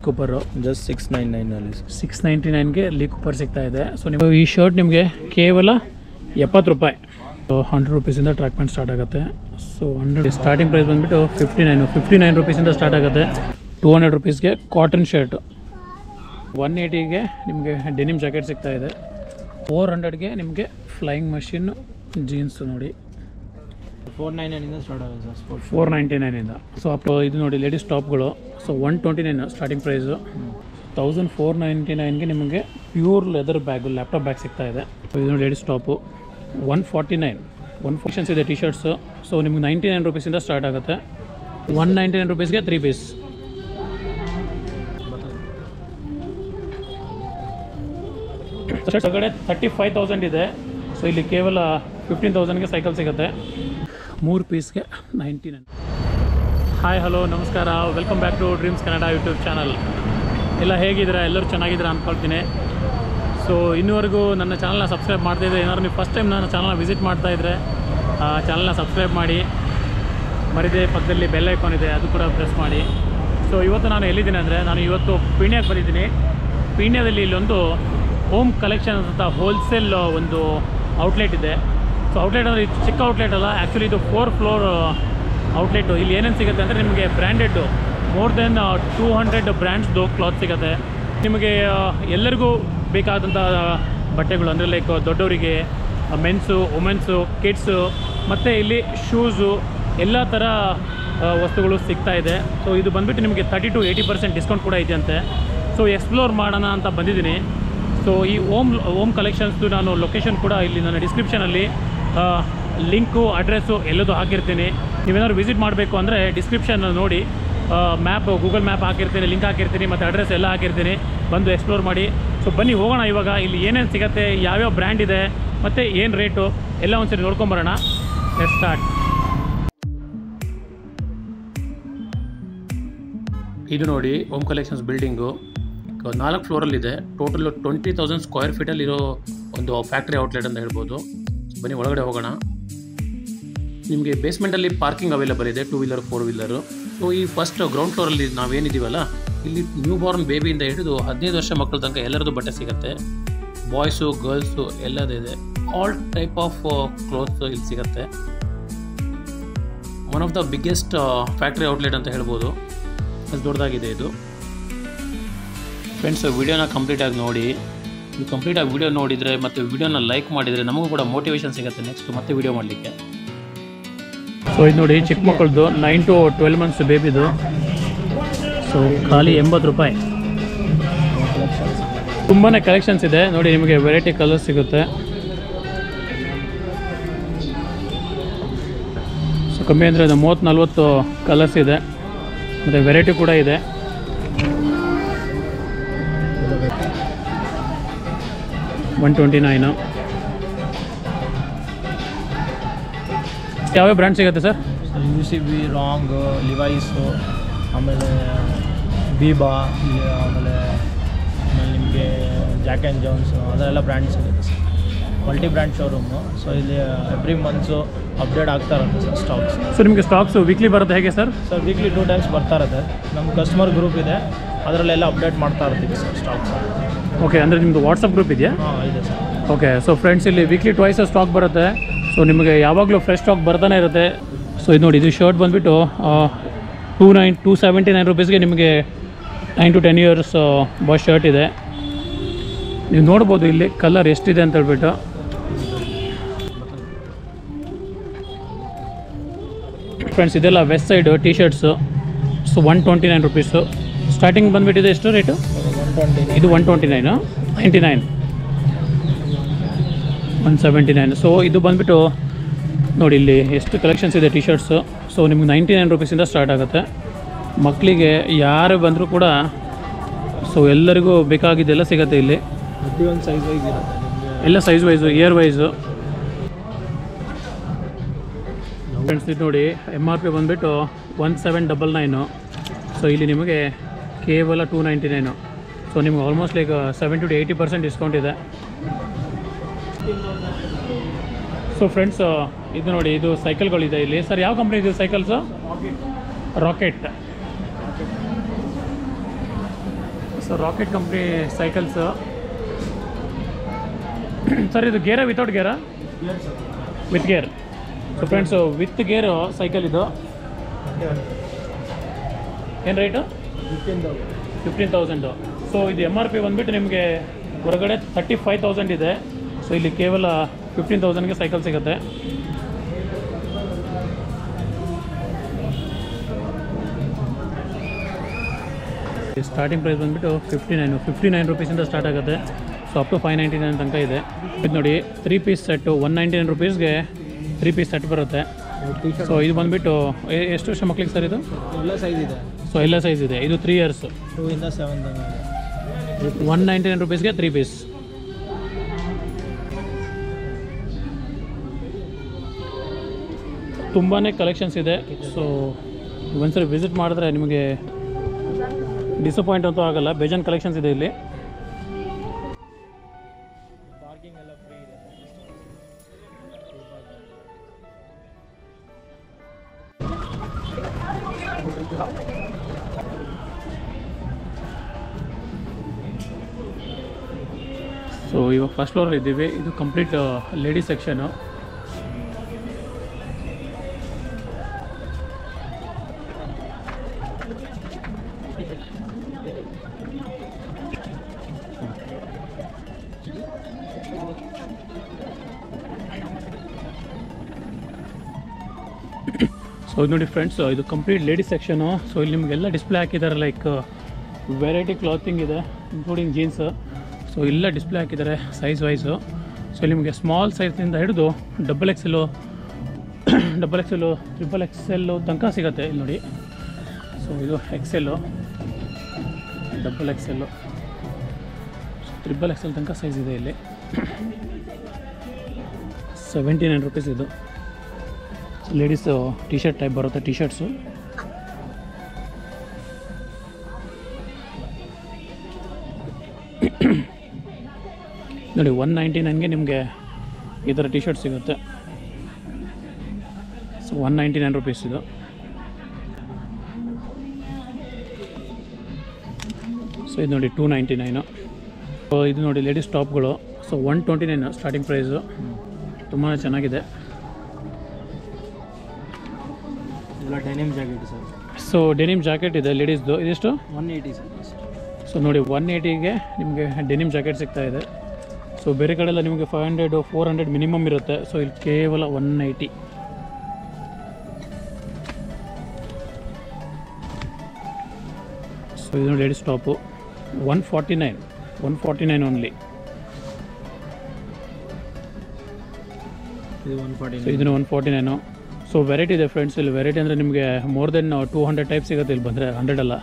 Cooper just 699 699ಗೆ ಲೀ Cooper ಸಿಗ್ತಾ ಇದೆ. So ನೀವು ಈ ಶರ್ಟ್ ನಿಮಗೆ ಕೇವಲ 70 ರೂಪಾಯಿ. ಸೊ 100 ರೂಪೀಸಿಂದ ಟ್ರ್ಯಾಕ್ ಪ್ಯಾಂಟ್ ಸ್ಟಾರ್ಟ್ ಆಗುತ್ತೆ. ಸೊ 100 ಸ್ಟಾರ್ಟಿಂಗ್ ಪ್ರೈಸ್ ಬಂದುಬಿಟ್ಟು 59 ರೂಪೀಸಿಂದ ಸ್ಟಾರ್ಟ್ ಆಗುತ್ತೆ. 200 ರೂಪೀಸ್ಗೆ ಕಾಟನ್ ಶರ್ಟು, 180ಗೆ ನಿಮಗೆ ಡೆನಿಮ್ ಜಾಕೆಟ್ ಸಿಗ್ತಾ ಇದೆ. 400ಗೆ ನಿಮಗೆ ಫ್ಲೈಯಿಂಗ್ ಮಷಿನ್ ಜೀನ್ಸು ನೋಡಿ 499 ಸ್ಟಾರ್ಟ್ ಆಗುತ್ತೆ ಸರ್. 499ಇಂದ. ಸೊ ಇದು ನೋಡಿ ಲೇಡೀಸ್ ಟಾಪ್ಗಳು. So 129 starting price. 1499ಗೆ ನಿಮಗೆ pure leather bag laptop bag ಸಿಗ್ತಾ ಇದೆ. ಇದು ನೋಡಿ ಲೇಡೀಸ್ ಟಾಪು 149. 1 ಇದೆ ಟಿ ಶರ್ಟ್ಸು. ಸೊ ನಿಮ್ಗೆ 99 ರೂಪೀಸಿಂದ ಸ್ಟಾರ್ಟ್ ಆಗುತ್ತೆ. 199 ರೂಪೀಸ್ಗೆ 3 ಪೀಸ್. ಹೊರಗಡೆ 35,000 ಇದೆ. ಸೊ ಇಲ್ಲಿ ಕೇವಲ 15,000ಗೆ ಸೈಕಲ್ ಸಿಗುತ್ತೆ. 3 ಪೀಸ್ಗೆ 99. ಹಾಯ್ ಹಲೋ ನಮಸ್ಕಾರ, welcome back to Dreams Kannada YouTube channel. ಎಲ್ಲ ಹೇಗಿದ್ದೀರಾ? ಎಲ್ಲರೂ ಚೆನ್ನಾಗಿದ್ದೀರಾ ಅಂದ್ಕೊಳ್ತೀನಿ. ಸೊ ಇನ್ನೂವರೆಗೂ ನನ್ನ ಚಾನಲ್ನ ಸಬ್ಸ್ಕ್ರೈಬ್ ಮಾಡ್ತಾಯಿದ್ರೆ, ಏನಾದ್ರು ನೀವು ಫಸ್ಟ್ ಟೈಮ್ ನನ್ನ ಚಾನಲ್ನ ವಿಸಿಟ್ ಮಾಡ್ತಾಯಿದ್ರೆ ಚಾನಲ್ನ ಸಬ್ಸ್ಕ್ರೈಬ್ ಮಾಡಿ, ಮರಿದೇ ಪಕ್ಕದಲ್ಲಿ ಬೆಲ್ ಐಕಾನ್ ಇದೆ ಅದು ಕೂಡ ಪ್ರೆಸ್ ಮಾಡಿ. ಸೊ ಇವತ್ತು ನಾನು ಎಲ್ಲಿದ್ದೀನಿ ಅಂದರೆ, ನಾನು ಇವತ್ತು ಪೀಣ್ಯಕ್ಕೆ ಬಂದಿದ್ದೀನಿ. ಪೀಣ್ಯದಲ್ಲಿ ಇಲ್ಲೊಂದು ಹೋಮ್ ಕಲೆಕ್ಷನ್ ಅಂತ ಹೋಲ್ಸೇಲ್ ಒಂದು ಔಟ್ಲೆಟ್ ಇದೆ. ಸೊ ಔಟ್ಲೆಟ್ ಅಂದರೆ ಇದು ಚಿಕ್ಕ ಔಟ್ಲೆಟ್ ಅಲ್ಲ, ಆ್ಯಕ್ಚುಲಿ ಇದು 4 ಫ್ಲೋರ್ ಔಟ್ಲೆಟು. ಇಲ್ಲಿ ಏನೇನು ಸಿಗುತ್ತೆ ಅಂದರೆ ನಿಮಗೆ ಬ್ರ್ಯಾಂಡೆಡ್ಡು ಮೋರ್ ದೆನ್ 200 ಬ್ರ್ಯಾಂಡ್ಸ್ದು ಕ್ಲಾತ್ ಸಿಗುತ್ತೆ. ನಿಮಗೆ ಎಲ್ಲರಿಗೂ ಬೇಕಾದಂಥ ಬಟ್ಟೆಗಳು ಅಂದರೆ ಲೈಕ್ ದೊಡ್ಡವರಿಗೆ, ಮೆನ್ಸು, ವುಮೆನ್ಸು, ಕಿಡ್ಸು, ಮತ್ತು ಇಲ್ಲಿ ಶೂಸು ಎಲ್ಲ ಥರ ವಸ್ತುಗಳು ಸಿಗ್ತಾ ಇದೆ. ಸೊ ಇದು ಬಂದುಬಿಟ್ಟು ನಿಮಗೆ 30 to 80% ಡಿಸ್ಕೌಂಟ್ ಕೂಡ ಇದೆಯಂತೆ. ಸೊ ಎಕ್ಸ್ಪ್ಲೋರ್ ಮಾಡೋಣ ಅಂತ ಬಂದಿದ್ದೀನಿ. ಸೊ ಈ ಓಮ್ ಕಲೆಕ್ಷನ್ಸ್ದು ನಾನು ಲೊಕೇಶನ್ ಕೂಡ ಇಲ್ಲಿ ನನ್ನ ಡಿಸ್ಕ್ರಿಪ್ಷನಲ್ಲಿ ಲಿಂಕು, ಅಡ್ರೆಸ್ಸು ಎಲ್ಲದೂ ಹಾಕಿರ್ತೀನಿ. ನೀವೇನಾದ್ರು ವಿಸಿಟ್ ಮಾಡಬೇಕು ಅಂದರೆ ಡಿಸ್ಕ್ರಿಪ್ಷನ್ ನೋಡಿ, ಮ್ಯಾಪ್, ಗೂಗಲ್ ಮ್ಯಾಪ್ ಹಾಕಿರ್ತೀನಿ, ಲಿಂಕ್ ಹಾಕಿರ್ತೀನಿ, ಮತ್ತು ಅಡ್ರೆಸ್ ಎಲ್ಲ ಹಾಕಿರ್ತೀನಿ. ಬಂದು ಎಕ್ಸ್ಪ್ಲೋರ್ ಮಾಡಿ. ಸೊ ಬನ್ನಿ ಹೋಗೋಣ ಇವಾಗ. ಇಲ್ಲಿ ಏನೇನು ಸಿಗುತ್ತೆ, ಯಾವ್ಯಾವ ಬ್ರ್ಯಾಂಡ್ ಇದೆ, ಮತ್ತು ಏನು ರೇಟು ಎಲ್ಲ ಒಂದ್ಸರಿ ನೋಡ್ಕೊಂಬರೋಣ. Let's start. ಇದು ನೋಡಿ ಹೋಮ್ ಕಲೆಕ್ಷನ್ಸ್ ಬಿಲ್ಡಿಂಗು 4 ಫ್ಲೋರಲ್ಲಿದೆ. ಟೋಟಲ್ 20,000 ಸ್ಕ್ವೇರ್ ಫೀಟಲ್ಲಿರೋ ಒಂದು ಫ್ಯಾಕ್ಟ್ರಿ ಔಟ್ಲೆಟ್ ಅಂತ ಹೇಳ್ಬೋದು. ಬನ್ನಿ ಒಳಗಡೆ ಹೋಗೋಣ. ನಿಮಗೆ ಬೇಸ್ಮೆಂಟಲ್ಲಿ ಪಾರ್ಕಿಂಗ್ ಅವೈಲೇಬಲ್ ಇದೆ, 2 ವೀಲರ್ 4 ವೀಲರು. ಸೊ ಈ ಫಸ್ಟ್ ಗ್ರೌಂಡ್ ಫ್ಲೋರಲ್ಲಿ ನಾವೇನಿದ್ದೀವಲ್ಲ, ಇಲ್ಲಿ ನ್ಯೂ ಬಾರ್ನ್ ಬೇಬಿಯಿಂದ ಹಿಡಿದು 15 ವರ್ಷ ಮಕ್ಕಳ ತನಕ ಎಲ್ಲರದ್ದು ಬಟ್ಟೆ ಸಿಗುತ್ತೆ. ಬಾಯ್ಸು, ಗರ್ಲ್ಸು ಎಲ್ಲದಿದೆ. ಆಲ್ ಟೈಪ್ ಆಫ್ ಕ್ಲೋತ್ಸ್ ಇಲ್ಲಿ ಸಿಗುತ್ತೆ. One of the biggest factory outlet ಅಂತ ಹೇಳ್ಬೋದು. ಅದು ದೊಡ್ಡದಾಗಿದೆ ಇದು. ಫ್ರೆಂಡ್ಸ್, ವಿಡಿಯೋನ ಕಂಪ್ಲೀಟಾಗಿ ನೋಡಿ. ನೀವು ಕಂಪ್ಲೀಟಾಗಿ ವಿಡಿಯೋ ನೋಡಿದರೆ ಮತ್ತು ವಿಡಿಯೋನ ಲೈಕ್ ಮಾಡಿದರೆ ನಮಗೂ ಕೂಡ ಮೋಟಿವೇಶನ್ ಸಿಗುತ್ತೆ ನೆಕ್ಸ್ಟ್ ಮತ್ತೆ ವಿಡಿಯೋ ಮಾಡಲಿಕ್ಕೆ. ಸೊ ಇದು ನೋಡಿ ಚಿಕ್ಕ ಮಕ್ಕಳದು 9 to 12 months ಬೇಬಿದು. ಸೊ ಖಾಲಿ 80 ರೂಪಾಯಿ. ತುಂಬಾ ಕಲೆಕ್ಷನ್ಸ್ ಇದೆ ನೋಡಿ. ನಿಮಗೆ ವೆರೈಟಿ ಕಲರ್ಸ್ ಸಿಗುತ್ತೆ. ಸೊ ಕಮ್ಮಿ ಅಂದರೆ 30-40 ಕಲರ್ಸ್ ಇದೆ, ಮತ್ತು ವೆರೈಟಿ ಕೂಡ ಇದೆ. $129. ಯಾವ್ಯಾವ ಬ್ರ್ಯಾಂಡ್ ಸಿಗುತ್ತೆ ಸರ್? UCB, ರಾಂಗ್, ಲಿವೈಸು, ಆಮೇಲೆ ಬೀಬಾ, ಆಮೇಲೆ ನಿಮಗೆ ಜಾಕ್ ಆ್ಯಂಡ್ ಜೋನ್ಸು ಅದೆಲ್ಲ ಬ್ರ್ಯಾಂಡ್ ಸಿಗುತ್ತೆ sir. Multi brand showroom. So ಇಲ್ಲಿ ಎವ್ರಿ ಮಂತ್ಸು ಅಪ್ಡೇಟ್ ಆಗ್ತಾ ಇರುತ್ತೆ ಸರ್ ಸ್ಟಾಕ್ಸ್. ಸೊ ನಿಮಗೆ ಸ್ಟಾಕ್ಸು ವೀಕ್ಲಿ ಬರುತ್ತೆ ಹೇಗೆ ಸರ್? ಸರ್ ವೀಕ್ಲಿ 2 ಟೈಮ್ಸ್ ಬರ್ತಾ ಇರುತ್ತೆ. ನಮ್ಮ ಕಸ್ಟಮರ್ ಗ್ರೂಪ್ ಇದೆ, ಅದರಲ್ಲೆಲ್ಲ ಅಪ್ಡೇಟ್ ಮಾಡ್ತಾ ಇರ್ತೀವಿ ಸರ್ ಸ್ಟಾಕ್ಸ್. ಓಕೆ, ಅಂದರೆ ನಿಮ್ಮದು ವಾಟ್ಸಪ್ ಗ್ರೂಪ್ ಇದೆಯಾ? ಹಾಂ ಇದೆ ಸರ್. ಓಕೆ, ಸೊ ಫ್ರೆಂಡ್ಸ್ ಇಲ್ಲಿ ವೀಕ್ಲಿ ಟ್ವೈಸ್ ಸ್ಟಾಕ್ ಬರುತ್ತೆ. ಸೊ ನಿಮಗೆ ಯಾವಾಗಲೂ ಫ್ರೆಶ್ ಸ್ಟಾಕ್ ಬರ್ತಾನೆ ಇರುತ್ತೆ. ಸೊ ಇದು ನೋಡಿ, ಇದು ಶರ್ಟ್ ಬಂದುಬಿಟ್ಟು 279 ರೂಪೀಸ್ಗೆ ನಿಮಗೆ 9 to 10 years ಬಾಯ್ ಶರ್ಟ್ ಇದೆ. ನೀವು ನೋಡ್ಬೋದು ಇಲ್ಲಿ ಕಲರ್ ಎಷ್ಟಿದೆ ಅಂತ ಹೇಳ್ಬಿಟ್ಟು. ಫ್ರೆಂಡ್ಸ್ ಇದೆಲ್ಲ Westside T shirts. So 129 rupees starting ಬಂದುಬಿಟ್ಟಿದೆ. ಎಷ್ಟು ರೇಟು? 120. ಇದು 129, 99, 179. ಸೊ ಇದು ಬಂದುಬಿಟ್ಟು ನೋಡಿ ಇಲ್ಲಿ ಎಷ್ಟು ಕಲೆಕ್ಷನ್ಸ್ ಇದೆ ಟಿ ಶರ್ಟ್ಸು. ಸೊ ನಿಮ್ಗೆ 99 ರೂಪೀಸಿಂದ ಸ್ಟಾರ್ಟ್ ಆಗುತ್ತೆ. ಮಕ್ಕಳಿಗೆ ಯಾರು ಬಂದರೂ ಕೂಡ ಸೊ ಎಲ್ಲರಿಗೂ ಬೇಕಾಗಿದ್ದೆಲ್ಲ ಸಿಗುತ್ತೆ ಇಲ್ಲಿ. ಪ್ರತಿಯೊಂದು ಸೈಜ್ ವೈಸ್ ಇರುತ್ತೆ, ಎಲ್ಲ size wise, year wise. Friends ಇದು ನೋಡಿ MRP ಬಂದುಬಿಟ್ಟು 1799. ಸೊ ಇಲ್ಲಿ ನಿಮಗೆ ಕೇವಲ 299. ಸೊ ನಿಮ್ಗೆ ಆಲ್ಮೋಸ್ಟ್ ಲೈಕ್ 70 to 80% ಡಿಸ್ಕೌಂಟ್ ಇದೆ. ಸೊ ಫ್ರೆಂಡ್ಸ್ ಇದು ನೋಡಿ, ಇದು ಸೈಕಲ್ಗಳಿದೆ ಇಲ್ಲಿ. ಸರ್ ಯಾವ ಕಂಪ್ನಿ ಇದು cycles? Rocket. So Rocket company cycles. Sir ಇದು ಗೇರಾ ವಿತೌಟ್ ಗೇರಾ? With gear. So friends with gear cycle ಇದು ಏನು ರೇಟು? 15,000. ಸೊ ಇದು MRP ಬಂದುಬಿಟ್ಟು ನಿಮಗೆ ಹೊರಗಡೆ 35,000 ಇದೆ. ಸೊ ಇಲ್ಲಿ ಕೇವಲ 15,000ಗೆ ಸೈಕಲ್ ಸಿಗುತ್ತೆ. ಸ್ಟಾರ್ಟಿಂಗ್ ಪ್ರೈಸ್ ಬಂದುಬಿಟ್ಟು 59 ರೂಪೀಸಿಂದ ಸ್ಟಾರ್ಟ್ ಆಗುತ್ತೆ. ಸೊ ಅಪ್ ಟು 599 ತನಕ ಇದೆ. ಇದು ನೋಡಿ 3 ಪೀಸ್ ಸೆಟ್ಟು 199 ರೂಪೀಸ್ಗೆ 3 ಪೀಸ್ ಸೆಟ್ ಬರುತ್ತೆ. ಸೊ ಇದು ಬಂದುಬಿಟ್ಟು ಎಷ್ಟು ವರ್ಷ ಮಕ್ಳಿಗೆ ಸರ್ ಇದು? ಎಲ್ಲ ಸೈಜ್ ಇದೆ. ಸೊ ಎಲ್ಲ ಸೈಜ್ ಇದೆ. ಇದು 3 ಇಯರ್ಸ್ 2 ಇಂದ 7 ತನಕ 199 ರೂಪೀಸ್ಗೆ 3 ಪೀಸ್. ತುಂಬಾ ಕಲೆಕ್ಷನ್ಸ್ ಇದೆ. ಸೊ ಒಂದ್ಸರಿ ವಿಸಿಟ್ ಮಾಡಿದ್ರೆ ನಿಮಗೆ ಡಿಸಪಾಯಿಂಟ್ ಅಂತೂ ಆಗಲ್ಲ. ಬೇಜಾನ್ ಕಲೆಕ್ಷನ್ಸ್ ಇದೆ ಇಲ್ಲಿ. ಪಾರ್ಕಿಂಗ್ ಎಲ್ಲ ಫ್ರೀ ಇದೆ. ಸೊ ಇವಾಗ ಫಸ್ಟ್ ಫ್ಲೋರಲ್ಲಿ ಇದ್ದೀವಿ. ಇದು ಕಂಪ್ಲೀಟ್ ಲೇಡೀಸ್ ಸೆಕ್ಷನು. ಸೊ ಇದು ನೋಡಿ ಫ್ರೆಂಡ್ಸ್, ಇದು ಕಂಪ್ಲೀಟ್ ಲೇಡೀಸ್ ಸೆಕ್ಷನು. ಸೊ ಇಲ್ಲಿ ನಿಮಗೆಲ್ಲ ಡಿಸ್ಪ್ಲೇ ಹಾಕಿದ್ದಾರೆ. ಲೈಕ್ ವೆರೈಟಿ ಕ್ಲಾತಿಂಗ್ ಇದೆ, ಇನ್ಕ್ಲೂಡಿಂಗ್ ಜೀನ್ಸ್. ಸೊ ಎಲ್ಲ ಡಿಸ್ಪ್ಲೇ ಹಾಕಿದ್ದಾರೆ ಸೈಜ್ ವೈಸು. ಸೊ ನಿಮಗೆ ಸ್ಮಾಲ್ ಸೈಜ್ನಿಂದ ಹಿಡಿದು ಡಬಲ್ ಎಕ್ಸೆಲ್ಲು, ಟ್ರಿಪಲ್ ಎಕ್ಸೆಲ್ಲು ತನಕ ಸಿಗುತ್ತೆ ಇಲ್ಲಿ ನೋಡಿ. ಸೊ ಇದು XL, double XL, triple XL ತನಕ ಸೈಜ್ ಇದೆ ಇಲ್ಲಿ. 79 ರೂಪೀಸ್ ಇದು. ಲೇಡೀಸು ಟಿ ಶರ್ಟ್ ಟೈಪ್ ಬರುತ್ತೆ, ಟಿ ಶರ್ಟ್ಸು. ನೋಡಿ 199ಗೆ ನಿಮಗೆ ಈ ಥರ ಟಿ ಶರ್ಟ್ ಸಿಗುತ್ತೆ. ಸೊ 199 ರೂಪೀಸ್ ಇದು. ಸೊ ಇದು ನೋಡಿ 299. ಸೊ ಇದು ನೋಡಿ ಲೇಡೀಸ್ ಟಾಪ್ಗಳು. So 129 starting price. ತುಂಬಾ ಚೆನ್ನಾಗಿದೆ. ಎಲ್ಲ denim jacket sir. So denim jacket ಇದೆ ಲೇಡೀಸ್ದು. ಇದೆಷ್ಟು? 180 ಸರ್. ಸೊ ನೋಡಿ 180ಗೆ ನಿಮಗೆ ಡೆನಿಮ್ ಜಾಕೆಟ್ ಸಿಗ್ತಾ ಇದೆ. ಸೊ ಬೇರೆ ಕಡೆ ಎಲ್ಲ ನಿಮಗೆ 500 400 ಮಿನಿಮಮ್ ಇರುತ್ತೆ. ಸೊ ಇಲ್ಲಿ ಕೇವಲ 180. ಸೊ ಇದು ಲೇಡೀಸ್ ಟಾಪು 149 ಓನ್ಲಿ. ಇದು 149. ಸೊ ಇದನ್ನು 149. ಸೊ ವೆರೈಟಿ ಇದೆ ಫ್ರೆಂಡ್ಸ್. ಇಲ್ಲಿ ವೆರೈಟಿ ಅಂದರೆ ನಿಮಗೆ ಮೋರ್ ದೆನ್ 200 ಟೈಪ್ ಸಿಗುತ್ತೆ ಇಲ್ಲಿ ಬಂದರೆ. 100 ಅಲ್ಲ,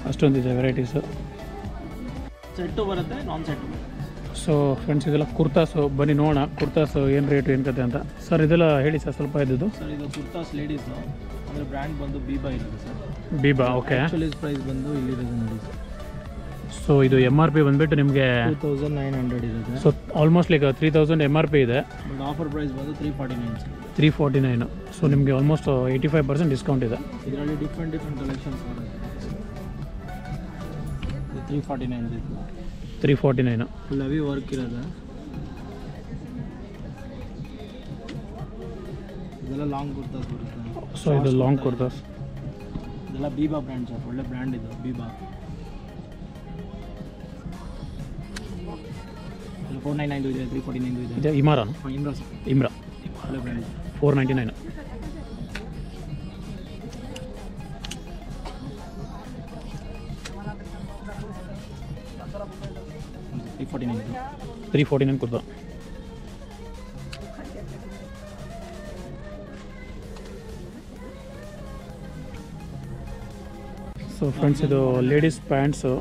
ಅಷ್ಟೊಂದಿದೆ ವೆರೈಟೀಸು. ಸೆಟ್ಟು ಬರುತ್ತೆ, ನಾನ್ ಸೆಟ್ಟು. ಸೊ ಫ್ರೆಂಡ್ಸ್ ಇದೆಲ್ಲ ಕುರ್ತಾಸು. ಬನ್ನಿ ನೋಡೋಣ ಕುರ್ತಾಸು ಏನು ರೇಟು ಏನು ಕತೆ ಅಂತ. ಸರ್ ಇದೆಲ್ಲ ಹೇಳಿ ಸರ್ ಸ್ವಲ್ಪ ಇದ್ದು. ಸರ್ ಇದು ಕುರ್ತಾಸ್ ಲೇಡೀಸು. ಅಂದರೆ ಬ್ರ್ಯಾಂಡ್ ಬಂದು ಬೀಬಾ ಇರುತ್ತೆ sir. Biba, okay. Actually price ಬಂದು ಇಲ್ಲಿರೋದು ನೋಡಿ ಸರ್. ಸೊ ಇದು MRP ಬಂದುಬಿಟ್ಟು ನಿಮಗೆ 2900 ಇರುತ್ತೆ. ಸೊ ಆಲ್ಮೋಸ್ಟ್ ಲೈಕ್ 3000 MRP ಇದೆ. ಬಟ್ ಆಫರ್ ಪ್ರೈಸ್ ಬಂದು 349 ಸರ್. 349. ಸೊ ನಿಮಗೆ ಆಲ್ಮೋಸ್ಟ್ 85% ಡಿಸ್ಕೌಂಟ್ ಇದೆ. ಇದರಲ್ಲಿ ಡಿಫ್ರೆಂಟ್ ಕಲೆಕ್ಷನ್ಸ್ ಬರುತ್ತೆ. 349 ಇದೆ. 349. ಫುಲ್ ಹೆವಿ ವರ್ಕ್ ಇರೋದು. ಇದೆಲ್ಲ ಲಾಂಗ್ ಕುರ್ತಾಸ್ ಬರುತ್ತೆ. ಸೊ ಇದು ಲಾಂಗ್ ಕುರ್ತಾಸ್. ಇದೆಲ್ಲ ಬೀಬಾ ಬ್ರ್ಯಾಂಡ್ ಸರ್. ಒಳ್ಳೆ ಬ್ರ್ಯಾಂಡ್ ಇದು ಬೀಬಾ. 499 ಇದೆ, 349 ಇದೆ. ಇದೆ ಇಮ್ರಾ ಒಳ್ಳೆ ಬ್ರ್ಯಾಂಡ್. 499. $349. 349 ಕುರ್ತಾ. ಸೊ ಫ್ರೆಂಡ್ಸ್ ಇದು ಲೇಡೀಸ್ ಪ್ಯಾಂಟ್ಸು.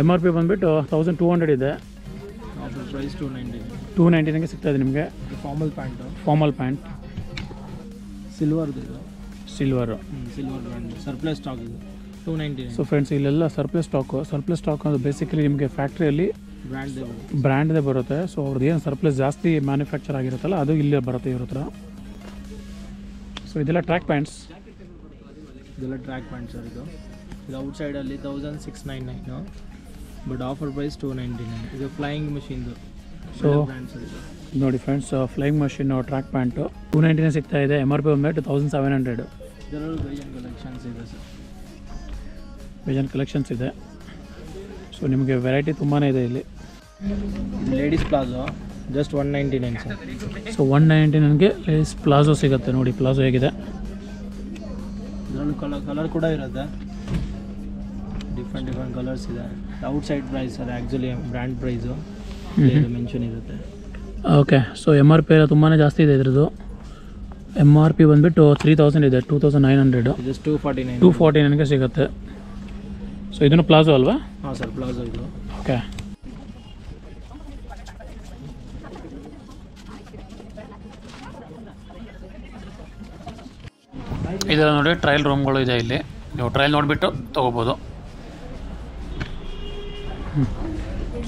MRP ಬಂದುಬಿಟ್ಟು 1200 ಇದೆ. Offer price 290. 299ಗೆ ಸಿಗ್ತಾ ಇದೆ ನಿಮಗೆ. ಫಾರ್ಮಲ್ ಪ್ಯಾಂಟ್ ಸಿಲ್ವರ್ದು ಇದು. Silver. Silver brand. Surplus stock ಇದು 290. ಸೊ ಫ್ರೆಂಡ್ಸ್ ಇಲ್ಲೆಲ್ಲ ಸರ್ಪ್ಲಸ್ ಸ್ಟಾಕ್ ಅದು ಬೇಸಿಕಲಿ ನಿಮಗೆ ಫ್ಯಾಕ್ಟ್ರಿಯಲ್ಲಿ ಬ್ರ್ಯಾಂಡ್ದೇ ಬರುತ್ತೆ. ಸೊ ಅವ್ರದ್ದು ಏನು ಸರ್ಪ್ಲಸ್ ಜಾಸ್ತಿ ಮ್ಯಾನುಫ್ಯಾಕ್ಚರ್ ಆಗಿರುತ್ತಲ್ಲ ಅದು ಇಲ್ಲೇ ಬರುತ್ತೆ ಇವ್ರ ಹತ್ರ. ಸೊ ಇದೆಲ್ಲ ಟ್ರ್ಯಾಕ್ ಪ್ಯಾಂಟ್ಸ್. ಇದೆಲ್ಲ ಟ್ರ್ಯಾಕ್ ಪ್ಯಾಂಟ್ ಸರ್. ಇದು ಇದು ಔಟ್ಸೈಡಲ್ಲಿ 1699 ಬಟ್ ಆಫರ್ ಪ್ರೈಸ್ 299. ಇದು ಫ್ಲೈಯಿಂಗ್ ಮಷೀನ್ದು. ಸೊ ನೋಡಿ friends, flying machine track pant 299 ಸಿಗ್ತಾ ಇದೆ. MRP ಬಂದ್ಬಿಟ್ಟು 1700. ಇದರಲ್ಲೂ ಬೇಜನ್ ಕಲೆಕ್ಷನ್ಸ್ ಇದೆ ಸರ್. ಬೇಜನ್ ಕಲೆಕ್ಷನ್ಸ್ ಇದೆ. ಸೊ ನಿಮಗೆ ವೆರೈಟಿ ತುಂಬಾ ಇದೆ ಇಲ್ಲಿ. ಇದು ladies palazzo just 199 sir. So 199ಗೆ ಲೇಡೀಸ್ ಪ್ಲಾಜೋ ಸಿಗುತ್ತೆ. ನೋಡಿ ಪ್ಲಾಜೋ ಹೇಗಿದೆ. ಇದರಲ್ಲೂ ಕಲರ್ ಕೂಡ ಇರುತ್ತೆ. ಡಿಫ್ರೆಂಟ್ ಕಲರ್ಸ್ ಇದೆ. Outside price sir, actually brand price mention ಇರುತ್ತೆ. ಓಕೆ. ಸೊ MRP ಎಲ್ಲ ತುಂಬಾ ಜಾಸ್ತಿ ಇದೆ ಇದ್ರದ್ದು. MRP ಬಂದುಬಿಟ್ಟು 3000 ಇದೆ, 2900. ಇದು 249. 249ಗೆ ಸಿಗುತ್ತೆ. ಸೊ ಇದನ್ನು ಪ್ಲಾಜೋ ಅಲ್ವಾ? ಹಾಂ ಸರ್, ಪ್ಲಾಜೋ ಇದು. ಓಕೆ. ಇದೆಲ್ಲ ನೋಡಿ ಟ್ರಯಲ್ ರೂಮ್ಗಳು ಇದೆ ಇಲ್ಲಿ. ನೀವು ಟ್ರಯಲ್ ನೋಡಿಬಿಟ್ಟು ತೊಗೋಬೋದು.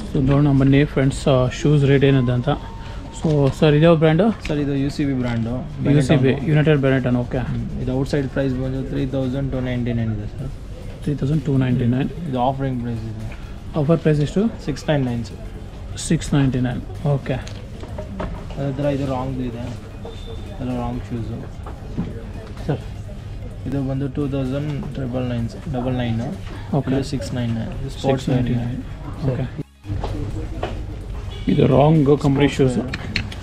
ಸೊ ನೋಡೋಣ ಬನ್ನಿ ಫ್ರೆಂಡ್ಸ್, ಶೂಸ್ ರೇಟ್ ಏನಿದೆ ಅಂತ. ಸೊ ಸರ್ ಇದ್ಯಾವ ಬ್ರ್ಯಾಂಡು? ಸರ್ ಇದು UCB brand. UCB, United Benetton. Okay. ಇದು ಔಟ್ಸೈಡ್ ಪ್ರೈಸ್ ಬಂದು 3299 ಇದೆ ಸರ್. 3299. ಇದು ಆಫರಿಂಗ್ ಪ್ರೈಸ್ ಇದೆ. ಆಫರ್ ಪ್ರೈಸ್ ಎಷ್ಟು? 699 ಸರ್. 699. ಓಕೆ. ಅದೇ ಥರ ಇದು ರಾಂಗ್ ಇದೆ, ಎಲ್ಲ ರಾಂಗ್ ಶೂಸು ಸರ್. ಇದು ಬಂದು 2999. ಓಕೆ. 699. ಸ್ಪೋರ್ಟ್ಸ್ 99. ಓಕೆ. ಇದು wrong company shoes,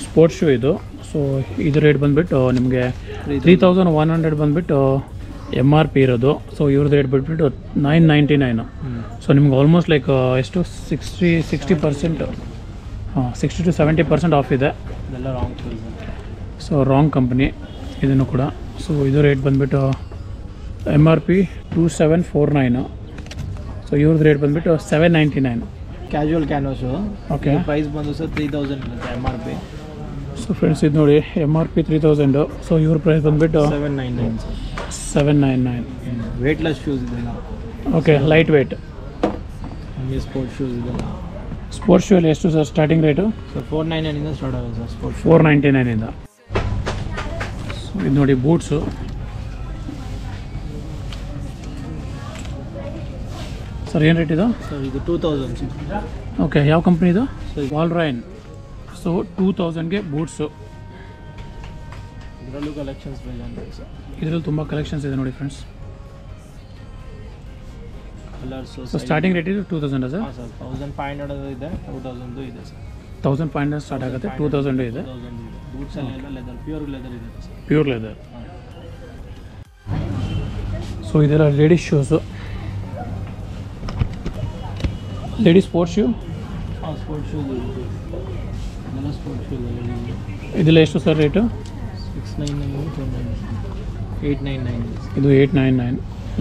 sports shoe ಇದು. ಸೊ ಇದು ರೇಟ್ ಬಂದುಬಿಟ್ಟು ನಿಮಗೆ 3100 ಬಂದುಬಿಟ್ಟು MRP ಇರೋದು. ಸೊ ಇವ್ರದ್ದು ರೇಟ್ ಬಿಟ್ಬಿಟ್ಟು 999. ಸೊ ನಿಮ್ಗೆ ಆಲ್ಮೋಸ್ಟ್ ಲೈಕ್ ಎಷ್ಟು 60% ಹಾಂ 60 to 70% ಆಫ್ ಇದೆ. ಇದೆಲ್ಲ wrong shoes. So wrong company ಇದನ್ನು ಕೂಡ. ಸೊ ಇದು ರೇಟ್ ಬಂದುಬಿಟ್ಟು MRP 2749. ಸೊ ಇವ್ರದ್ದು ರೇಟ್ ಬಂದುಬಿಟ್ಟು 799. Casual canvas. ಓಕೆ. ಪ್ರೈಸ್ ಬಂದು ಸರ್ 3000 ಇರುತ್ತೆ MRP. ಸೊ ಫ್ರೆಂಡ್ಸ್ ಇದು ನೋಡಿ MRP 3000. ಸೊ ಇವ್ರ ಪ್ರೈಸ್ ಬಂದುಬಿಟ್ಟು 799 ಸರ್. 799. ವೇಟ್ಲೆಸ್ ಶೂಸ್ ಇದೆಲ್ಲ. ಓಕೆ. ಲೈಟ್ ವೇಟ್ ನಮಗೆ ಸ್ಪೋರ್ಟ್ಸ್ ಶೂಸ್ ಇದೆಲ್ಲ. ಸ್ಪೋರ್ಟ್ಸ್ ಶೂ ಅಲ್ಲಿ ಎಷ್ಟು sir starting rate? Sir 499 start ಆಗುತ್ತೆ ಸರ್ ಸ್ಪೋರ್ಟ್ಸ್. 499. ಸೊ ಇದು ನೋಡಿ ಬೂಟ್ಸು. ಸರ್ ಏನು ರೇಟ್ ಇದು? ಸರ್ ಇದು 2000 ಸರ್. ಓಕೆ. ಯಾವ ಕಂಪ್ನಿ ಇದು? Sir Wolverine. ಸೊ 2000ಗೆ ಬೂಟ್ಸು. ಇದರಲ್ಲೂ ಕಲೆಕ್ಷನ್ಸ್ ಬೇಜಾನ್ ಸರ್. ಇದರಲ್ಲಿ ತುಂಬ ಕಲೆಕ್ಷನ್ಸ್ ಇದೆ ನೋಡಿ friends. Colours. So starting rate ಇದು 2000 ಸರ್? ಹಾಂ ಸರ್. 1500 ಇದೆ, 2000 ಇದೆ ಸರ್. 1500 ಸ್ಟಾರ್ಟ್ ಆಗುತ್ತೆ, 2000 ಇದೆ. 2000 ಇದೆ. ಬೂಟ್ಸಲ್ಲಿ ಎಲ್ಲ ಲೆದರ್, ಪ್ಯೂರ್ ಲೆದರ್ ಇದೆ ಸರ್. Pure leather. ಸೊ ಇದೆಲ್ಲ ladies shoes, ladies sports shoe. ಹಾಂ ಸ್ಪೋರ್ಟ್ಸ್ ಶೂಸ್ ಇದೆಲ್ಲ ಸ್ಪೋರ್ಟ್ಸ್ ಶೂಸ್ ಇದೆಲ್ಲ ಎಷ್ಟು ಸರ್ ರೇಟು? 699, 899. ಇದು 899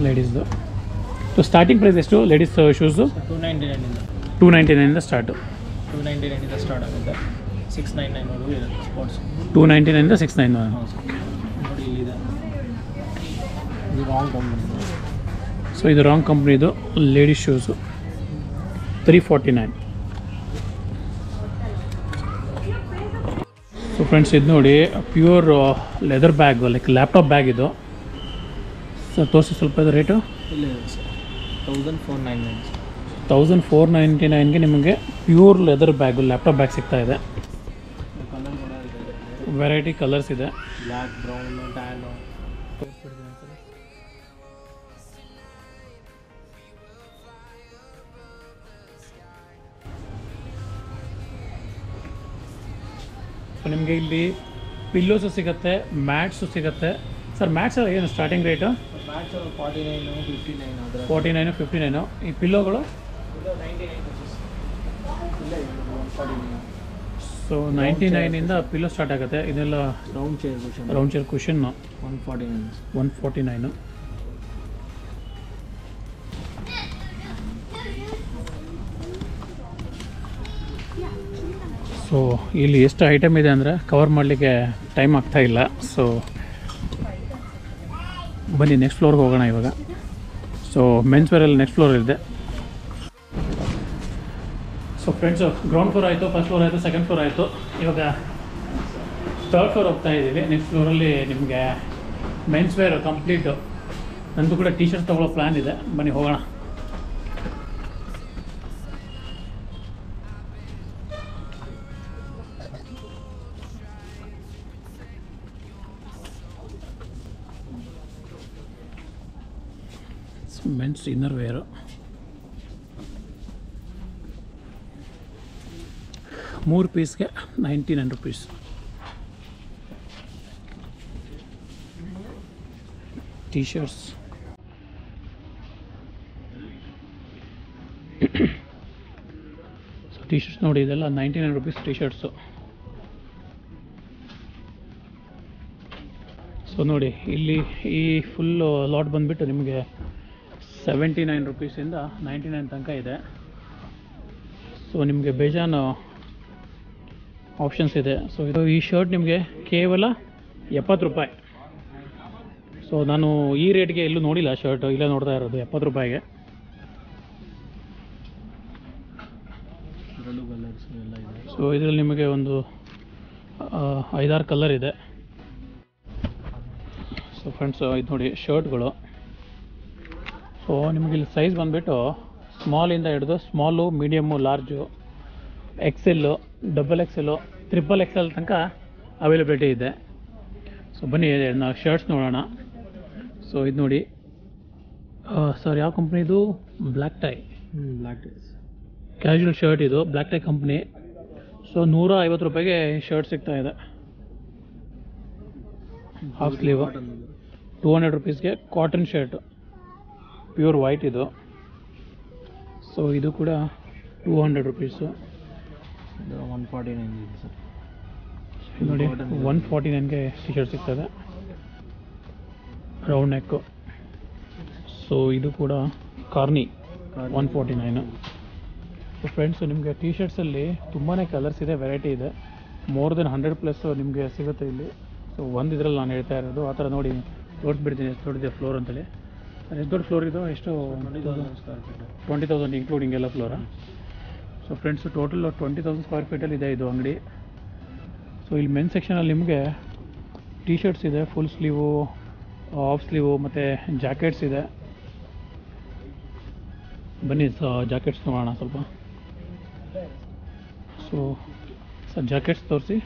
ಲೇಡೀಸ್ದು. ಸೊ ಸ್ಟಾರ್ಟಿಂಗ್ ಪ್ರೈಸ್ ಎಷ್ಟು ಲೇಡೀಸ್ ಶೂಸು? 299 ಇಂದ 299 ಸ್ಟಾರ್ಟು. 299 ಇಂದ ಸ್ಟಾರ್ಟ್ ಆಗುತ್ತೆ. 699 ಇರುತ್ತೆ ಸ್ಪೋರ್ಟ್ಸ್. 299 699. ಹಾಂ ಸರ್. ನೋಡಿ ಇಲ್ಲಿದೆ. ಇದು ರಾಂಗ್ ಕಂಪ್ನಿ. ಸೊ ಇದು ರಾಂಗ್ ಕಂಪ್ನಿದು ಲೇಡೀಸ್ ಶೂಸು 349. ಸೊ ಫ್ರೆಂಡ್ಸ್ ಇದು ನೋಡಿ pure leather bag, like laptop bag ಇದು. ಸೊ ತೋರಿಸಿ ಸ್ವಲ್ಪ ಇದು ರೇಟು. ಇಲ್ಲೇ ಇದೆ ಸರ್. 1499 ಸರ್. 1499ಗೆ ನಿಮಗೆ pure leather bag, laptop bag ಸಿಗ್ತಾ ಇದೆ. ಕಲರ್ ಕೂಡ ಇದೆ, ವೆರೈಟಿ ಕಲರ್ಸ್ ಇದೆ. Black, brown, tan. ಸೊ ನಿಮಗೆ ಇಲ್ಲಿ ಪಿಲ್ಲೋಸು ಸಿಗುತ್ತೆ, ಮ್ಯಾಟ್ಸು ಸಿಗುತ್ತೆ. ಸರ್ ಮ್ಯಾಟ್ಸ್ ಏನು ಸ್ಟಾರ್ಟಿಂಗ್ ರೇಟು? ಮ್ಯಾಟ್ಸ್ 49, 59 ಆದರೆ 49, 59. ಈ ಪಿಲ್ಲೋಗಳು? ಇದು 99 ಇಲ್ಲ, 149. ಸೊ 99ಇಂದ ಪಿಲ್ಲೋ ಸ್ಟಾರ್ಟ್ ಆಗುತ್ತೆ. ಇದೆಲ್ಲ round chair cushion. Round chair cushion 149. 149. So ಇಲ್ಲಿ ಎಷ್ಟು ಐಟಮ್ ಇದೆ ಅಂದರೆ ಕವರ್ ಮಾಡಲಿಕ್ಕೆ ಟೈಮ್ ಆಗ್ತಾಯಿಲ್ಲ. ಸೊ ಬನ್ನಿ ನೆಕ್ಸ್ಟ್ ಫ್ಲೋರ್ಗೆ ಹೋಗೋಣ ಇವಾಗ. ಸೊ ಮೆನ್ಸ್ ವೇರಲ್ಲಿ ನೆಕ್ಸ್ಟ್ ಫ್ಲೋರ್ ಇದೆ. ಸೊ ಫ್ರೆಂಡ್ಸು ಗ್ರೌಂಡ್ ಫ್ಲೋರ್ ಆಯಿತು, ಫಸ್ಟ್ ಫ್ಲೋರ್ ಆಯಿತು, ಸೆಕೆಂಡ್ ಫ್ಲೋರ್ ಆಯಿತು. ಇವಾಗ ಥರ್ಡ್ ಫ್ಲೋರ್ ಹೋಗ್ತಾ ಇದ್ದೀವಿ. ನೆಕ್ಸ್ಟ್ ಫ್ಲೋರಲ್ಲಿ ನಿಮಗೆ ಮೆನ್ಸ್ ವೇರ್ ಕಂಪ್ಲೀಟು ನಂದು ಕೂಡ ಟಿ ಶರ್ಟ್ ತೊಗೊಳ್ಳೋ ಪ್ಲ್ಯಾನ್ ಇದೆ, ಬನ್ನಿ ಹೋಗೋಣ. ಮೆನ್ಸ್ ಇನ್ನರ್ ವೇರು 3 ಪೀಸ್ಗೆ 99 rupees. T shirts so T shirts ನೋಡಿ, ಇದೆಲ್ಲ 99 rupees ಟಿ ಶರ್ಟ್ಸು. ಸೊ ನೋಡಿ ಇಲ್ಲಿ ಈ ಫುಲ್ಲು ಲಾಟ್ ಬಂದುಬಿಟ್ಟು ನಿಮಗೆ 79 rupeesiಂದ 99 ತನಕ ಇದೆ. ಸೊ ನಿಮಗೆ ಬೇಜಾನು ಆಪ್ಷನ್ಸ್ ಇದೆ. ಸೊ ಇದು ಈ ಶರ್ಟ್ ನಿಮಗೆ ಕೇವಲ 70 ರೂಪಾಯಿ. ಸೊ ನಾನು ಈ ರೇಟ್ಗೆ ಎಲ್ಲೂ ನೋಡಿಲ್ಲ ಶರ್ಟ್, ಇಲ್ಲೇ ನೋಡ್ತಾ ಇರೋದು 70 ರೂಪಾಯಿಗೆ. ಸೊ ಇದರಲ್ಲಿ ನಿಮಗೆ ಒಂದು 5-6 ಕಲರ್ ಇದೆ. ಸೊ ಫ್ರೆಂಡ್ಸ್ ಇದು ನೋಡಿ ಶರ್ಟ್ಗಳು. ಸೊ ನಿಮಗೆ ಇಲ್ಲಿ ಸೈಜ್ ಬಂದುಬಿಟ್ಟು ಸ್ಮಾಲಿಂದ ಹಿಡಿದು small, medium, large, XL, XXL, XXL ತನಕ ಅವೈಲಬಿಲಿಟಿ ಇದೆ. ಸೊ ಬನ್ನಿ ನಾವು ಶರ್ಟ್ಸ್ ನೋಡೋಣ. ಸೊ ಇದು ನೋಡಿ ಸರ್, ಯಾವ ಕಂಪ್ನಿದು? ಬ್ಲ್ಯಾಕ್ ಟೈ ಕ್ಯಾಶುವಲ್ ಶರ್ಟ್ ಇದು, ಬ್ಲ್ಯಾಕ್ ಟೈ ಕಂಪ್ನಿ. ಸೊ 150 ರೂಪಾಯಿಗೆ ಶರ್ಟ್ ಸಿಗ್ತಾ ಇದೆ. ಹಾಫ್ ಸ್ಲೀವು 200 rupeesಗೆ ಕಾಟನ್ ಶರ್ಟ್, ಪ್ಯೂರ್ ವೈಟ್ ಇದು. ಸೊ ಇದು ಕೂಡ 200 rupees. 149 ಸರ್. ನೋಡಿ 149ಗೆ ಟಿ ಶರ್ಟ್ ಸಿಗ್ತದೆ, ರೌಂಡ್ ನೆಕ್ಕು. ಸೊ ಇದು ಕೂಡ ಕಾರ್ನಿ 149. ಸೊ ಫ್ರೆಂಡ್ಸು ನಿಮಗೆ ಟಿ ಶರ್ಟ್ಸಲ್ಲಿ ತುಂಬಾ ಕಲರ್ಸ್ ಇದೆ, ವೆರೈಟಿ ಇದೆ. ಮೋರ್ ದೆನ್ 100+ ನಿಮಗೆ ಸಿಗುತ್ತೆ ಇಲ್ಲಿ. ಸೊ ಒಂದು ಇದರಲ್ಲಿ ನಾನು ಹೇಳ್ತಾ ಇರೋದು ಆ ಥರ ನೋಡಿ ತೋರಿಸ್ಬಿಡ್ತೀನಿ ಎಷ್ಟು ದೊಡ್ಡದಿದೆ ಫ್ಲೋರ್ ಅಂತೇಳಿ. ಎಷ್ಟು ದೊಡ್ಡ ಫ್ಲೋರ್ ಇದು? ಎಷ್ಟು? 20,000 ಇನ್ಕ್ಲೂಡಿಂಗ್ ಎಲ್ಲ ಫ್ಲೋರಾ? ಸೊ ಫ್ರೆಂಡ್ಸು ಟೋಟಲ್ 20,000 ಸ್ಕ್ವೇರ್ ಫೀಟಲ್ಲಿ ಇದೆ ಇದು ಅಂಗಡಿ. ಸೊ ಇಲ್ಲಿ ಮೆನ್ ಸೆಕ್ಷನಲ್ಲಿ ನಿಮಗೆ ಟಿ ಶರ್ಟ್ಸ್ ಇದೆ, ಫುಲ್ ಸ್ಲೀವು, ಆಫ್ ಸ್ಲೀವು ಮತ್ತು ಜಾಕೆಟ್ಸ್ ಇದೆ. ಬನ್ನಿ ಜಾಕೆಟ್ಸ್ ನೋಡೋಣ ಸ್ವಲ್ಪ. ಸೊ ಸರ್ ಜಾಕೆಟ್ಸ್ ತೋರಿಸಿ.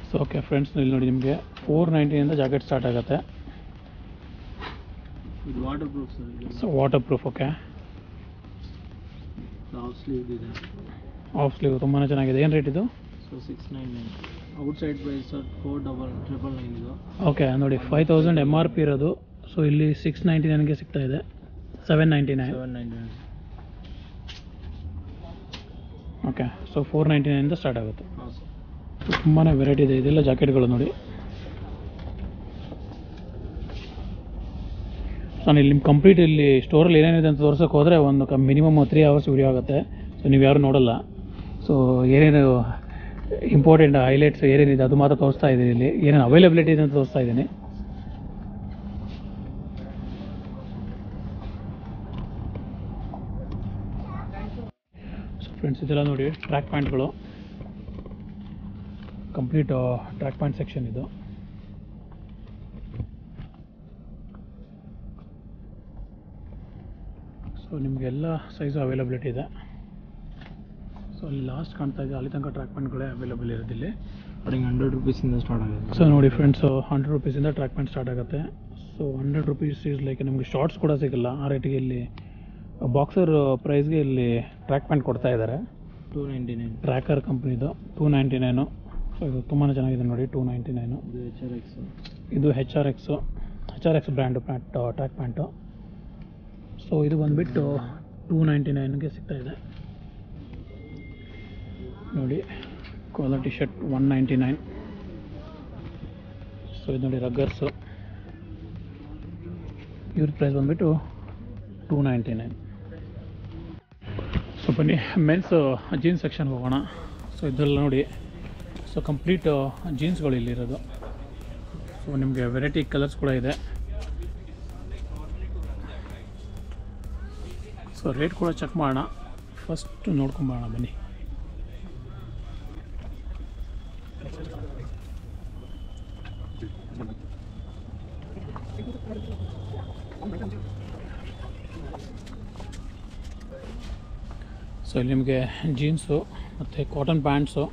ಸೊ ಓಕೆ ಫ್ರೆಂಡ್ಸ್, ಇಲ್ಲಿ ನೋಡಿ ನಿಮಗೆ 490ಇಂದ ಜಾಕೆಟ್ ಸ್ಟಾರ್ಟ್ ಆಗುತ್ತೆ. Waterproof sir. So waterproof. Okay, half sleeve ಇದೆ. ಆಫ್ ಸ್ಲೀವ್ ತುಂಬಾ ಚೆನ್ನಾಗಿದೆ. ಏನು ರೇಟ್ ಇದು? ಸೊ 699. ಔಟ್ಸೈಡ್ ಪ್ರೈಸ್ ಸರ್ 499 ಇದು. ಓಕೆ ನೋಡಿ 5,000 MRP ಇರೋದು. ಸೊ ಇಲ್ಲಿ 699ಗೆ ಸಿಗ್ತಾ ಇದೆ. 799. ಓಕೆ, ಸೊ 499ಇಂದ ಸ್ಟಾರ್ಟ್ ಆಗುತ್ತೆ. ಹಾಂ ಸರ್. ತುಂಬಾ ವೆರೈಟಿ ಇದೆ. ಇದೆಲ್ಲ ಜಾಕೆಟ್ಗಳು ನೋಡಿ. ನಾನು ಇಲ್ಲಿ ನಿಮ್ಮ ಕಂಪ್ಲೀಟ್ ಇಲ್ಲಿ ಸ್ಟೋರಲ್ಲಿ ಏನೇನಿದೆ ಅಂತ ತೋರ್ಸೋಕೆ ಹೋದರೆ ಒಂದು ಮಿನಿಮಮ್ 3 hours ವಿಡಿಯೋ ಆಗುತ್ತೆ. ಸೊ ನೀವು ಯಾರು ನೋಡೋಲ್ಲ. ಸೊ ಏನೇನು ಇಂಪಾರ್ಟೆಂಟ್ ಹೈಲೈಟ್ಸ್ ಏನೇನಿದೆ ಅದು ಮಾತ್ರ ತೋರಿಸ್ತಾ ಇದ್ದೀನಿ. ಇಲ್ಲಿ ಏನೇನು ಅವೈಲಬಿಲಿಟಿ ಇದೆ ಅಂತ ತೋರಿಸ್ತಾ ಇದ್ದೀನಿ. ಸೊ ಫ್ರೆಂಡ್ಸ್ ಇದೆಲ್ಲ ನೋಡಿ ಟ್ರ್ಯಾಕ್ ಪ್ಯಾಂಟ್ಗಳು, ಕಂಪ್ಲೀಟ್ ಟ್ರ್ಯಾಕ್ ಪ್ಯಾಂಟ್ ಸೆಕ್ಷನ್ ಇದು. ಸೊ ನಿಮಗೆಲ್ಲ ಸೈಜು ಅವೈಲಬಿಲಿಟಿ ಇದೆ. ಸೊ ಅಲ್ಲಿ ಲಾಸ್ಟ್ ಕಾಣ್ತಾ ಇದೆ, ಅಲ್ಲಿ ತನಕ ಟ್ರ್ಯಾಕ್ ಪ್ಯಾಂಟ್ಗಳೇ ಅವೈಲಬಲ್ ಇರೋದಿಲ್ಲ. ಅವ್ರಿಗೆ 100 ರೂಪೀಸಿಂದ ಸ್ಟಾರ್ಟ್ ಆಗುತ್ತೆ. ಸೊ ನೋಡಿ ಫ್ರೆಂಡ್ಸು 100 ರೂಪೀಸಿಂದ ಟ್ರ್ಯಾಕ್ ಪ್ಯಾಂಟ್ ಸ್ಟಾರ್ಟ್ ಆಗುತ್ತೆ. ಸೊ 100 ರೂಪೀಸ್ ಈಸ್ ಲೈಕ್ ನಿಮಗೆ ಶಾರ್ಟ್ಸ್ ಕೂಡ ಸಿಗಲ್ಲ ಆ ರೇಟಿಗೆ. ಇಲ್ಲಿ ಬಾಕ್ಸರ್ ಪ್ರೈಸ್ಗೆ ಇಲ್ಲಿ ಟ್ರ್ಯಾಕ್ ಪ್ಯಾಂಟ್ ಕೊಡ್ತಾ ಇದ್ದಾರೆ. 299. ಟ್ರ್ಯಾಕರ್ ಕಂಪ್ನಿದು 299. ಸೊ ಇದು ತುಂಬಾ ಚೆನ್ನಾಗಿದೆ ನೋಡಿ, 299. ಇದು HRX brand track pant. So ಇದು ಬಂದುಬಿಟ್ಟು 299ಗೆ ಸಿಗ್ತಾ ಇದೆ ನೋಡಿ. Quality shirt 199. ಸೊ ಇದು ನೋಡಿ ರಗ್ಗರ್ಸು, ಇವ್ರ ಪ್ರೈಸ್ ಬಂದುಬಿಟ್ಟು 299. ಸೊ ಬನ್ನಿ ಮೆನ್ಸ್ ಜೀನ್ಸ್ ಸೆಕ್ಷನ್ಗೆ ಹೋಗೋಣ. ಸೊ ಇದೆಲ್ಲ ನೋಡಿ, ಸೊ ಕಂಪ್ಲೀಟ್ ಜೀನ್ಸ್ಗಳು ಇಲ್ಲಿರೋದು. ಸೊ ನಿಮಗೆ ವೆರೈಟಿ ಕಲರ್ಸ್ ಕೂಡ ಇದೆ. ಸೊ ರೇಟ್ ಕೂಡ ಚೆಕ್ ಮಾಡೋಣ, ಫಸ್ಟ್ ನೋಡ್ಕೊಂಬೋಣ ಬನ್ನಿ. ಸೊ ಇಲ್ಲಿ ನಿಮಗೆ ಜೀನ್ಸು ಮತ್ತು cotton pants,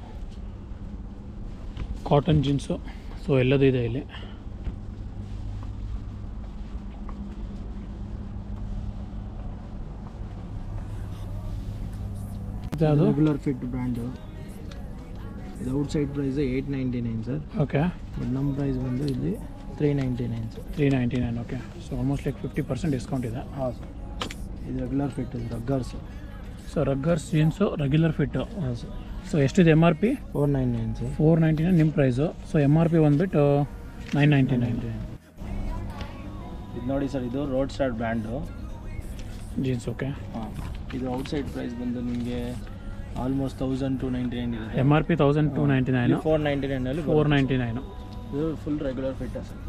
cotton jeans, so ಎಲ್ಲದೂ ಇದೆ ಇಲ್ಲಿ. ಅದು ರೆಗ್ಯುಲರ್ ಫಿಟ್ ಬ್ರ್ಯಾಂಡು. ಇದು outside price 899 sir. Okay. But ನಮ್ಮ ಪ್ರೈಸ್ ಬಂದು ಇಲ್ಲಿ 399 sir. 399. Okay. So almost like 50% discount ಇದೆ. ಹಾಂ ಸರ್. ಇದು ರೆಗ್ಯುಲರ್ ಫಿಟ್, ಇದು Ruggers. So Ruggers jeans regular fit. ಹಾಂ ಸರ್. ಸೊ ಎಷ್ಟಿದೆ MRP? 499 ಸರ್. 499 ನಿಮ್ಮ ಪ್ರೈಸು. ಸೊ MRP ಬಂದುಬಿಟ್ಟು 999. ಇದು ನೋಡಿ ಸರ್, ಇದು road star brand jeans. Okay. ಹಾಂ. ಇದು ಔಟ್ಸೈಡ್ ಪ್ರೈಸ್ ಬಂದು ನಿಮಗೆ ಆಲ್ಮೋಸ್ಟ್ 1299 ಇದೆ. MRP 1299. 499 499. ಇದು full regular fit sir.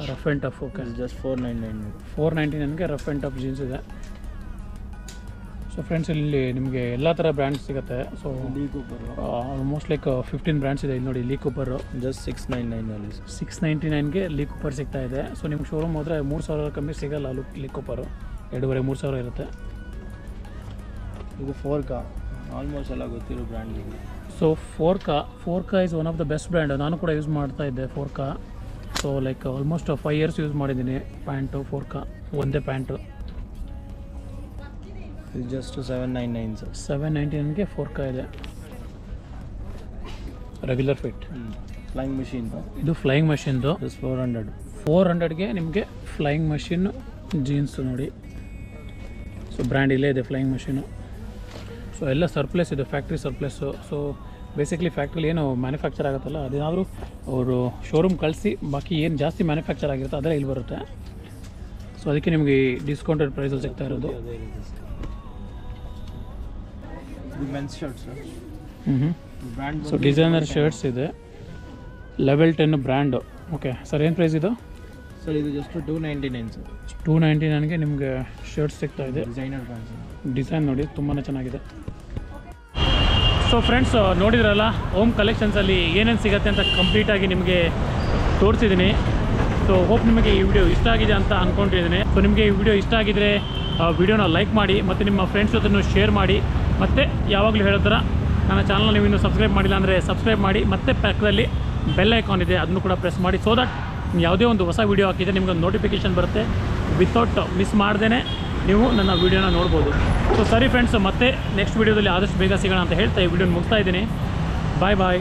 Rough and tough. Okay. Just 499. 499ಗೆ ರಫ್ ಆ್ಯಂಡ್ ಟಫ್ ಜೀನ್ಸ್ ಇದೆ. ಸೊ ಫ್ರೆಂಡ್ಸ್, ಇಲ್ಲಿ ನಿಮಗೆ ಎಲ್ಲ ಥರ ಬ್ರ್ಯಾಂಡ್ಸ್ ಸಿಗುತ್ತೆ. So Lee Cooper almost like 15 brands ಇದೆ ಇಲ್ಲಿ ನೋಡಿ. ಲೀ ಕೂಪರು ಜಸ್ಟ್ 699 699ಗೆ ಲೀ ಕೂಪರ್ ಸಿಗ್ತಾ ಇದೆ. ಸೊ ನಿಮ್ಗೆ ಶೋರೂಮ್ ಹೋದರೆ 3000 ಕಮ್ಮಿ ಸಿಗಲ್ಲ. ಲೀ ಕೂಪರು 2,500-3,000 ಇರುತ್ತೆ. ಇದು ಫೋರ್ಕಾ, ಆಲ್ಮೋಸ್ಟ್ ಎಲ್ಲ ಗೊತ್ತಿರೋ ಬ್ರ್ಯಾಂಡ್ ಇದು. So Forca is one of the best brand. ನಾನು ಕೂಡ ಯೂಸ್ ಮಾಡ್ತಾ ಇದ್ದೆ Forca. So like almost 5 years use ಮಾಡಿದ್ದೀನಿ ಪ್ಯಾಂಟು ಫೋರ್ಕಾ, ಒಂದೇ ಪ್ಯಾಂಟು. ಇದು ಜಸ್ಟ್ 799 ಸರ್. 799ಗೆ ಫೋರ್ಕಾ ಇದೆ, ರೆಗ್ಯುಲರ್ ಫಿಟ್. Flying Machine. ಇದು ಫ್ಲೈಯಿಂಗ್ ಮಷಿನ್ದು. ಜಸ್ಟ್ 400. 400ಗೆ ನಿಮಗೆ ಫ್ಲೈಯಿಂಗ್ ಮಷಿನ್ ಜೀನ್ಸು ನೋಡಿ. ಸೊ ಬ್ರ್ಯಾಂಡ್ ಇಲ್ಲೇ ಇದೆ ಫ್ಲೈಯಿಂಗ್ ಮಷೀನು. ಸೊ ಎಲ್ಲ ಸರ್ಪ್ಲೇಸ್ ಇದೆ, ಫ್ಯಾಕ್ಟ್ರಿ ಸರ್ಪ್ಲೇಸು. ಸೊ ಬೇಸಿಕ್ಲಿ ಫ್ಯಾಕ್ಟ್ರಿಲಿ ಏನು ಮ್ಯಾನುಫ್ಯಾಕ್ಚರ್ ಆಗುತ್ತಲ್ಲ, ಅದೇನಾದರೂ ಅವರು ಶೋರೂಮ್ ಕಳಿಸಿ ಬಾಕಿ ಏನು ಜಾಸ್ತಿ ಮ್ಯಾನುಫ್ಯಾಕ್ಚರ್ ಆಗಿರುತ್ತೆ ಅದೆಲ್ಲ ಇಲ್ಲಿ ಬರುತ್ತೆ. ಸೊ ಅದಕ್ಕೆ ನಿಮಗೆ ಡಿಸ್ಕೌಂಟೆಡ್ ಪ್ರೈಸಲ್ಲಿ ಸಿಗ್ತಾ ಇರೋದು. ಇದು men's shirts brand. So designer shirts ಇದೆ, ಲೆವೆಲ್ 10 ಬ್ರ್ಯಾಂಡು. ಓಕೆ ಸರ್, ಏನು ಪ್ರೈಸ್ ಇದು? ಸರ್ ಇದು ಜಸ್ಟ್ 299 ಸರ್. 299ಗೆ ನಿಮಗೆ ಶರ್ಟ್ಸ್ ಸಿಗ್ತಾ ಇದೆ. Designer brands. ಡಿಸೈನ್ ನೋಡಿ ತುಂಬಾ ಚೆನ್ನಾಗಿದೆ. ಸೊ ಫ್ರೆಂಡ್ಸ್, ನೋಡಿದ್ರಲ್ಲ ಹೋಮ್ ಕಲೆಕ್ಷನ್ಸಲ್ಲಿ ಏನೇನು ಸಿಗುತ್ತೆ ಅಂತ ಕಂಪ್ಲೀಟಾಗಿ ನಿಮಗೆ ತೋರಿಸಿದ್ದೀನಿ. ಸೊ ಹೋಪ್ ನಿಮಗೆ ಈ ವಿಡಿಯೋ ಇಷ್ಟ ಆಗಿದೆ ಅಂತ ಅಂದ್ಕೊಂಡಿದ್ದೀನಿ. ಸೊ ನಿಮಗೆ ಈ ವಿಡಿಯೋ ಇಷ್ಟ ಆಗಿದರೆ ವಿಡಿಯೋನ ಲೈಕ್ ಮಾಡಿ ಮತ್ತು ನಿಮ್ಮ ಫ್ರೆಂಡ್ಸ್ ಜೊತೆ ಶೇರ್ ಮಾಡಿ. ಮತ್ತು ಯಾವಾಗಲೂ ಹೇಳೋ ಥರ ನನ್ನ ಚಾನಲ್ನ ನೀವು ಇನ್ನೂ ಸಬ್ಸ್ಕ್ರೈಬ್ ಮಾಡಿಲ್ಲ ಅಂದರೆ ಸಬ್ಸ್ಕ್ರೈಬ್ ಮಾಡಿ. ಮತ್ತು ಪಕ್ಕದಲ್ಲಿ ಬೆಲ್ ಐಕಾನ್ ಇದೆ, ಅದನ್ನು ಕೂಡ ಪ್ರೆಸ್ ಮಾಡಿ. ಸೊ ದಟ್ ಯಾವುದೇ ಒಂದು ಹೊಸ ವೀಡಿಯೋ ಹಾಕಿದರೆ ನಿಮ್ಗೆ ಒಂದು ನೋಟಿಫಿಕೇಷನ್ ಬರುತ್ತೆ. ವಿತೌಟ್ ಮಿಸ್ ಮಾಡ್ದೇ ನೀವು ನನ್ನ ವೀಡಿಯೋನ ನೋಡ್ಬೋದು. ಸೊ ಸರಿ ಫ್ರೆಂಡ್ಸ್, ಮತ್ತೆ ನೆಕ್ಸ್ಟ್ ವೀಡಿಯೋದಲ್ಲಿ ಆದಷ್ಟು ಬೇಗ ಸಿಗೋಣ ಅಂತ ಹೇಳ್ತಾ ಈ ವಿಡಿಯೋನ ಮುಗಿಸ್ತಾ ಇದ್ದೀನಿ. ಬಾಯ್ ಬಾಯ್.